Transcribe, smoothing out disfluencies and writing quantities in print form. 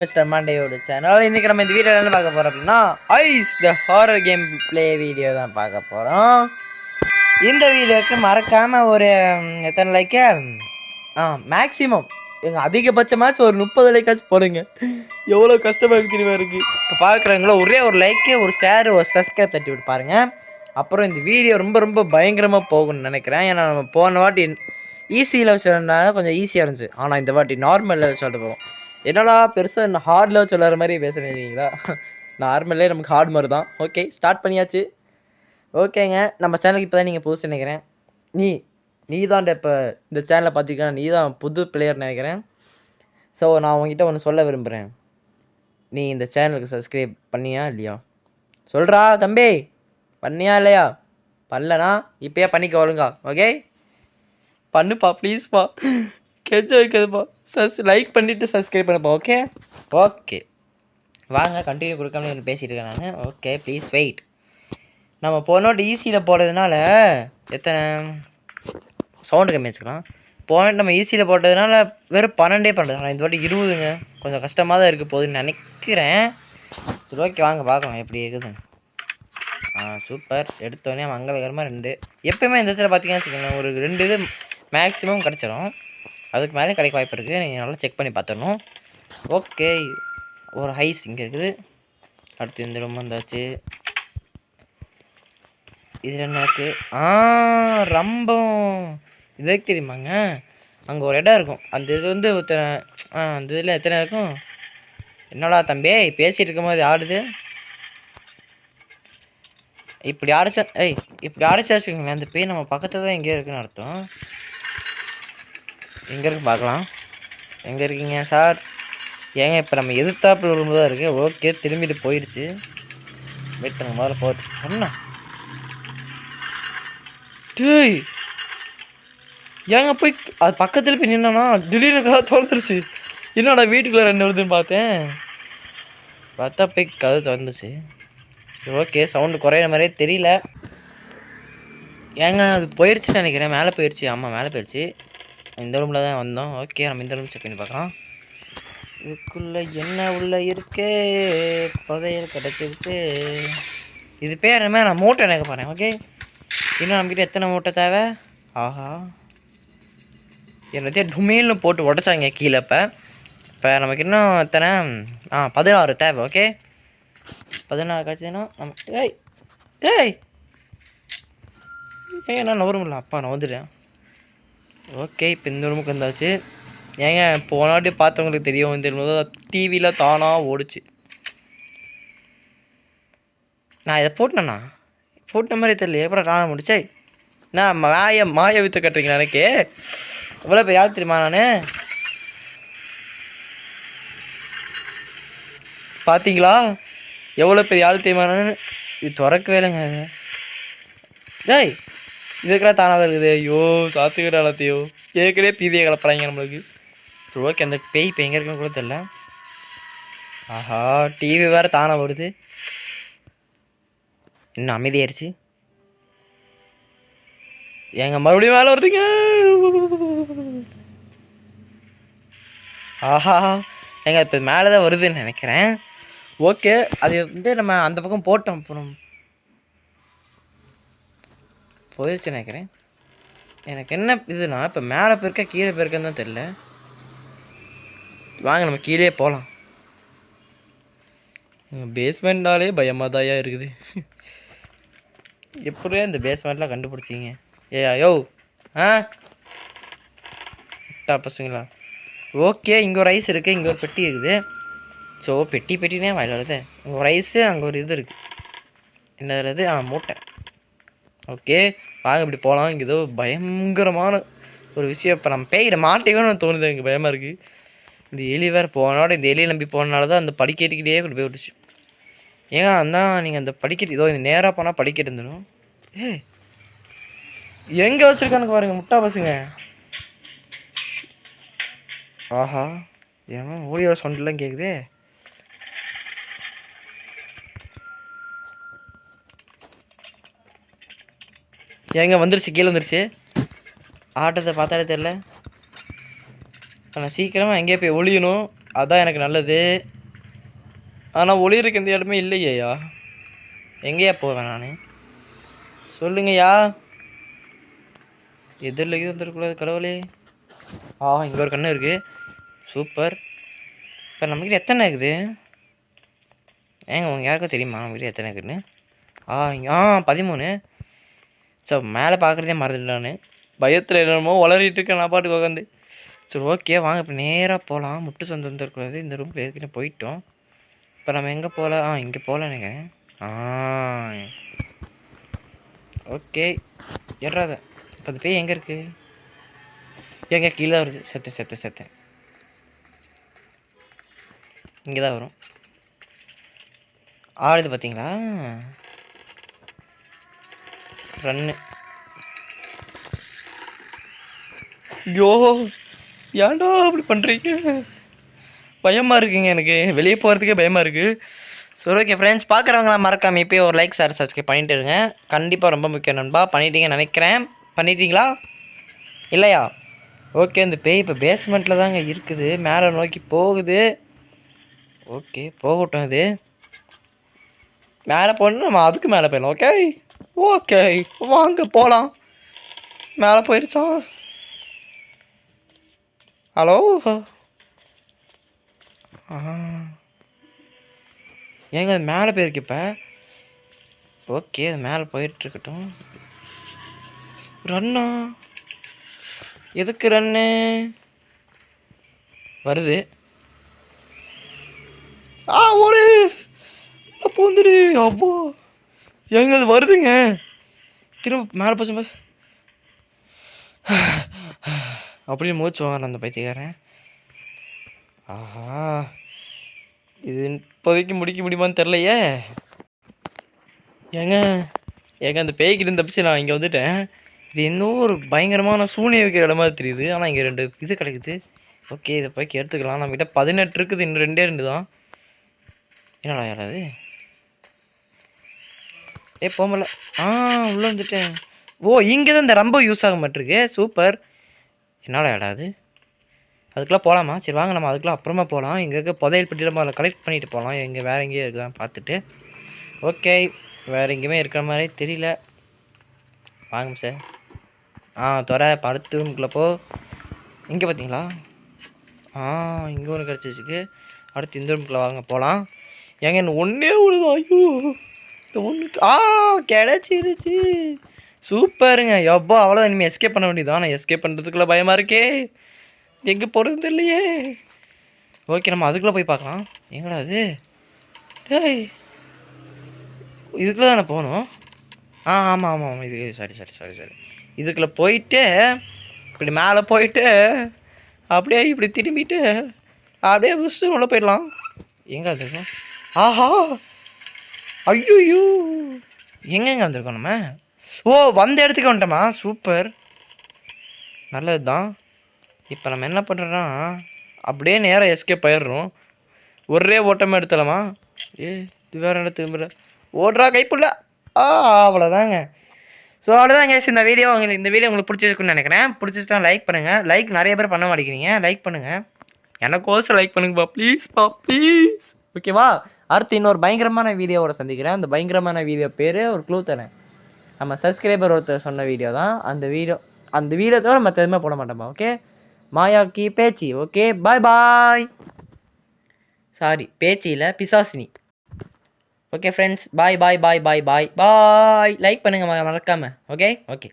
Mister மண்டேயோட channel. இன்னைக்கு நம்ம இந்த வீடியோ என்ன பார்க்க போறோம் அப்படின்னா is the horror game play video தான் பார்க்க போகிறோம். இந்த வீடியோவுக்கு மறக்காம ஒரு எத்தனை லைக்கு மேக்ஸிமம் எங்கள் அதிகபட்சமாச்சும் ஒரு 30 லைக்காச்சும் போடுங்க. எவ்வளோ கஷ்டமாக இருக்கு தெரியுமா இருக்குது. இப்போ பார்க்குறவங்களோ ஒரே ஒரு லைக்கு, ஒரு ஷேர், ஒரு சப்ஸ்கிரைப் தட்டி விட்டு பாருங்கள். அப்புறம் இந்த வீடியோ ரொம்ப ரொம்ப பயங்கரமாக போகும்னு நினைக்கிறேன். ஏன்னா நம்ம போன வாட்டி ஈஸியில் சொல்லினால கொஞ்சம் ஈஸியாக இருந்துச்சு. ஆனால் இந்த வாட்டி நார்மலில் சொல்லிட்டு போவோம். என்னடா பெருசாக ஹார்டில் சொல்லுற மாதிரி பேசுகிறீங்களா? நார்மலே நமக்கு ஹார்ட் மாதிரி தான். ஓகே, ஸ்டார்ட் பண்ணியாச்சு. ஓகேங்க, நம்ம சேனலுக்கு இப்போ தான் நீங்கள் புதுசு நினைக்கிறேன். நீ தான் இப்போ இந்த சேனலை பார்த்திங்கன்னா நீ தான் புது பிளேயர் நினைக்கிறேன். ஸோ நான் உங்ககிட்ட ஒன்று சொல்ல விரும்புகிறேன். நீ இந்த சேனலுக்கு சப்ஸ்கிரைப் பண்ணியா இல்லையா? சொல்கிறா தம்பி, பண்ணியா இல்லையா? பண்ணலனா இப்போயே பண்ணிக்க ஒழுங்கா. ஓகே, பண்ணுப்பா ப்ளீஸ்ப்பா, கெஞ்ச வைக்கிறதுப்பா. லைக் பண்ணிவிட்டு சப்ஸ்கிரைப் பண்ணப்பா. ஓகே ஓகே, வாங்க கண்டினியூ கொடுக்காம நான் பேசிகிட்டு இருக்கேன் நான். Okay please wait. நம்ம போனோட்டு ஈஸியில் போடுறதுனால எத்தனை சவுண்டு கம்மி வச்சுக்கலாம். போனட்டு நம்ம ஈஸியில் போட்டதுனால வெறும் 12 பண்ணுறது. ஆனால் இந்த வாட்டி 20ங்க. கொஞ்சம் கஷ்டமாக தான் இருக்க போகுதுன்னு நினைக்கிறேன். சரி ஓகே, வாங்க பார்க்கலாம் எப்படி இருக்குதுன்னு. சூப்பர். எடுத்தோடனே மங்களகரமாக 2. எப்போயுமே இந்த இடத்துல பார்த்தீங்கன்னா வச்சுக்கோங்களேன், ஒரு 2 இது மேக்ஸிமம் கிடச்சிடும். அதுக்கு மேலே கிடைக்க வாய்ப்பு இருக்குது. நீங்கள் நல்லா செக் பண்ணி பார்த்துடணும். ஓகே, ஒரு ஹைஸ் இங்கே இருக்குது. அடுத்து இந்த ரூம் வந்தாச்சு. இதில் என்ன இருக்குது? ரம்பம். இதுக்கு தெரியுமாங்க, அங்கே ஒரு இடம் இருக்கும். அந்த இது வந்து அந்த இதில் எத்தனை இருக்கும்? என்னடா தம்பி பேசிகிட்டு இருக்கும்போது ஆடுது. இப்படி அரைச்சா வச்சுக்கோங்களேன், அந்த பேய் நம்ம பக்கத்தில் தான் எங்கேயோ இருக்குன்னு அர்த்தம். எங்கே இருக்கு பார்க்கலாம். எங்கே இருக்கீங்க சார்? ஏங்க இப்போ நம்ம எதிர்த்தாப்பில் ரூமில் தான் இருக்குது. ஓகே, திரும்பிட்டு போயிடுச்சு. வெயிட் பண்ணுங்க, முதல்ல போட்டு என்ன டேய், ஏங்க போய் அது பக்கத்தில் போய் நின்னா திடீர்னு கதை திறந்துருச்சு. என்னடா வீட்டுக்குள்ளே 2 வருதுன்னு பார்த்தா போய் கதை திறந்துச்சு. ஓகே, சவுண்டு குறையிற மாதிரியே தெரியல. ஏங்க அது போயிடுச்சுன்னு நினைக்கிறேன். மேலே போயிடுச்சு. ஆமாம், மேலே போயிடுச்சு. இந்த ரூமில் தான் வந்தோம். ஓகே, நம்ம இந்த ரூம் செக் பண்ணி பார்க்கலாம். இதுக்குள்ளே என்ன உள்ளே இருக்கே? புதையல் கிடச்சிருக்கு. இது பேர் என்ன? நான் மூட்டை நினைக்க போகிறேன். ஓகே, இன்னும் நம்மக்கிட்ட எத்தனை மூட்டை தேவை? ஆஹா, என்னத்தையும் டுமேல்னு போட்டு உடச்சாங்க கீழே. இப்போ நமக்கு இன்னும் எத்தனை? 16 தேவை. ஓகே, 16 கிடச்சின்னா நம்ம நான் நவருமில்ல. அப்பா நான் வந்துட்டேன். ஓகே, இப்போ இந்த ரூமுக்கு வந்தாச்சு. ஏங்க போனாட்டி பார்த்தவங்களுக்கு தெரியும். இந்த டிவியில் தானாக ஓடிச்சு. நான் இதை போட்டின மாதிரி தெரியல. எப்பறம் நான் முடிச்சே? நான் மாய வித்த கட்டுறீங்களா? எனக்கு எவ்வளோ பேர் யார் தெரியுமா? நான் பார்த்தீங்களா எவ்வளோ பேர் யார் தெரியுமா? நான் இது திறக்கவே இல்லைங்க. டேய், இதுக்கெல்லாம் தானாக தான் இருக்குது. ஐயோ சாத்துக்கிட்ட எல்லாத்தையோ ஏற்கனவே பீதியை கலப்புறாங்க நம்மளுக்கு. சரி ஓகே, அந்த பேய் இப்போ எங்கே இருக்குன்னு கூட தெரியல. ஆஹா, டிவி வேறு தானாக வருது. இன்னும் அமைதியாயிருச்சு. ஏங்க மறுபடியும் மேலே வருதுங்க. ஆஹா, ஏங்க இப்போ மேலே தான் வருதுன்னு நினைக்கிறேன். ஓகே, அது வந்து நம்ம அந்த பக்கம் போட்டோம். அப்புறம் போயிடுச்சு நினைக்கிறேன். எனக்கு என்ன இதுனா இப்போ மேலே போயிருக்க கீழே போயிருக்கன்னு தான் தெரியல. வாங்க நம்ம கீழே போகலாம். பேஸ்மெண்ட்னாலே பயமாக தாயா இருக்குது. எப்படியே இந்த பேஸ்மெண்ட்லாம் கண்டுபிடிச்சிங்க? ஐயோ பசங்களா. ஓகே, இங்கே ஒரு ஐஸ் இருக்குது, இங்கே ஒரு பெட்டி இருக்குது. ஸோ பெட்டினே வாயில் வருது. இங்கே ஒரு ஐஸு, அங்கே ஒரு இது இருக்குது. என்னது? மூட்டை. ஓகே, வாங்க இப்படி போகலாம். இங்கே ஏதோ பயங்கரமான ஒரு விஷயம். இப்போ நம்ம பேயிட மாட்டேங்கன்னு தோணுது. எனக்கு பயமாக இருக்குது. இந்த எலி வேறு போனோட இந்த எலியை நம்பி போனனால தான் அந்த படிக்கட்டுக்கிட்டே கொண்டு போய் விட்டுச்சு. ஏங்க அதான் நீங்கள் அந்த படிக்கட்டு இதோ இந்த நேராக போனால் படிக்கட்டு இருந்துடும். எங்கே வச்சுருக்கானுங்க பாருங்க முட்டா பசங்க. ஆஹா, ஏன்னா ஓடியோட சவுண்டெலாம் கேட்குதே. ஏங்க வந்துருச்சு, கீழே வந்துருச்சு. ஆட்டத்தை பார்த்தாலே தெரில. நான் சீக்கிரமாக எங்கேயே போய் ஒழியணும். அதான் எனக்கு நல்லது. ஆனால் ஒளி இருக்க எந்த இடமே இல்லையா? எங்கேயா போவேன் நான்? சொல்லுங்கய்யா. எதிரில் இது வந்துருக்கூடாது கடவுளே. இங்கே ஒரு கண்ணு இருக்குது. சூப்பர். இப்போ நம்மக்கிட்ட எத்தனை இருக்குது? ஏங்க உங்கள் யாருக்கும் தெரியுமா நம்மக்கிட்ட எத்தனை இருக்குதுன்னு? 13. ஸோ மேலே பார்க்குறதே மறந்துட்டு நான் பயத்தில் என்னமோ வளரிட்டு இருக்கேன் நான் பாட்டுக்கு உட்காந்து. சரி ஓகே வாங்க இப்போ நேராக போகலாம். முட்டு சொந்தம் வந்துருக்கூடாது. இந்த ரூமில் ஏற்கனவே போயிட்டோம். இப்போ நம்ம எங்கே போகலாம்? இங்கே போகலாம் நினைக்கிறேன். ஓகே எறாத. இப்போ அது பேய் எங்கே இருக்குது? எங்கே கீழே வருது. செத்தேன். இங்கே தான் வரும். ஆடுது பார்த்தீங்களா? ரன்னு. ஐயோ ஏன்டா அப்படி பண்ணுறீங்க? பயமாக இருக்குங்க எனக்கு. வெளியே போகிறதுக்கே பயமாக இருக்குது. சரி ஓகே ஃப்ரெண்ட்ஸ், பார்க்குறவங்களாம் மறக்காமல் இப்போயே ஒரு லைக் சப்ஸ்கிரைப் பண்ணிட்டு இருங்க. கண்டிப்பாக ரொம்ப முக்கியம் நண்பா. பண்ணிட்டீங்கன்னு நினைக்கிறேன். பண்ணிட்டீங்களா இல்லையா? ஓகே இந்த பேய் இப்போ பேஸ்மெண்ட்டில் தாங்க இருக்குது. மேலே நோக்கி போகுது. ஓகே போகட்டும். இது மேலே போகணும். நம்ம அதுக்கு மேலே போயிடலாம். ஓகே வாங்க போகலாம். மேலே போயிடுச்சா? ஹலோ ஏங்க அது மேலே போயிருக்கு இப்போ. ஓகே அது மேலே போயிட்டுருக்கட்டும். ரன்னா எதுக்கு ரன்னு வருது? ஓடு பூந்துரு. அப்போ எங்க அது வருதுங்க. திரும்ப மேலே போச்சு அப்படின்னு மூச்சு வாங்க அந்த பைத்தியக்காரன். இது இப்போதைக்கு முடிக்க முடியுமான்னு தெரிலையே. ஏங்க அந்த பேய்கிட்ட தப்பிச்சு நான் இங்கே வந்துட்டேன். இது இன்னும் ஒரு பயங்கரமான சூனிய வைக்கிற இடமா தெரியுது. ஆனால் இங்கே 2 இது கிடைக்குது. ஓகே இதை போய் எடுத்துக்கலாம். நம்மகிட்ட 18 இருக்குது. இன்னும் 2 தான். என்னடா யாராவது போகல. உள்ளே வந்துட்டேன். இங்கே தான் இந்த ரொம்ப யூஸ் ஆக மாட்டிருக்கு. சூப்பர். என்னடா யாராவது அதுக்கெலாம் போகலாமா? சரி வாங்க நம்ம அதுக்கெலாம் அப்புறமா போகலாம். எங்கே புதையல் பெட்டி நம்ம அதில் கலெக்ட் பண்ணிட்டு போகலாம். எங்கே வேறு எங்கேயும் இருக்குதான் பார்த்துட்டு. ஓகே வேறு எங்கேயுமே இருக்கிற மாதிரி தெரியல. வாங்க சார். துறை அடுத்த ரூமுக்குள்ளே போ. இங்கே பார்த்தீங்களா? இங்கே ஒன்று கிடச்சிருக்கு. அடுத்து இந்த ரூமுக்குள்ளே வாங்க போகலாம். ஏங்க என்ன ஒன்றே விடுதான். ஐயோ இந்த ஒன்றுக்கு கிடச்சிருச்சு. சூப்பருங்க. எவ்வளோ அவ்வளோதான். இனிமேல் எஸ்கேப் பண்ண வேண்டியதான். நான் எஸ்கேப் பண்ணுறதுக்குள்ளே பயமாக இருக்கே. எங்கே போகிறது தெரியலையே. ஓகே நம்ம அதுக்குள்ளே போய் பார்க்கலாம். எங்கடா அது? இதுக்குள்ளே தானே போகணும். ஆமாம் இது சாரி இதுக்குள்ளே போயிட்டு இப்படி மேலே போயிட்டு அப்படியே இப்படி திரும்பிட்டு அப்படியே புஸ்ட்டு உள்ளே போயிடலாம். எங்கே வந்துருக்கோம்? ஐயோ எங்கெங்கே வந்திருக்கோம் நம்ம? வந்த இடத்துக்கு வந்துட்டோமா? சூப்பர் நல்லது தான். இப்போ நம்ம என்ன பண்ணுறோன்னா அப்படியே நேராக எஸ்கேப் ஆயிடுறோம். ஒரே ஓட்டமாக எடுத்துடலாமா? இது வேறு என்ன திரும்பல ஓடுறா கைப்புள்ள. அவ்வளோதாங்க. ஸோ அவ்வளோதான் கேஸ் இந்த வீடியோ. இந்த வீடியோ உங்களுக்கு பிடிச்சிருக்குன்னு நினைக்கிறேன். பிடிச்சிட்டா லைக் பண்ணுங்கள். லைக் நிறைய பேர் பண்ண மாட்டேங்கிறீங்க. லைக் பண்ணுங்கள். எனக்கோசம் லைக் பண்ணுங்கப்பா ப்ளீஸ். ஓகேவா? அடுத்து இன்னொரு பயங்கரமான வீடியோவோட சந்திக்கிறேன். அந்த பயங்கரமான வீடியோ பேர் ஒரு க்ளூ தரேன். நம்ம சப்ஸ்கிரைபர் ஒருத்தர் சொன்ன வீடியோ தான் அந்த வீடியோ தவிர மற்ற எதுவுமே போட மாட்டோமா? ஓகே மாயா கி பேச்சி. Okay bye. சாரி பேச்சி இல்லை பிசாசினி. Okay friends bye. லைக் பண்ணுங்கள் மறக்காமல். ஓகே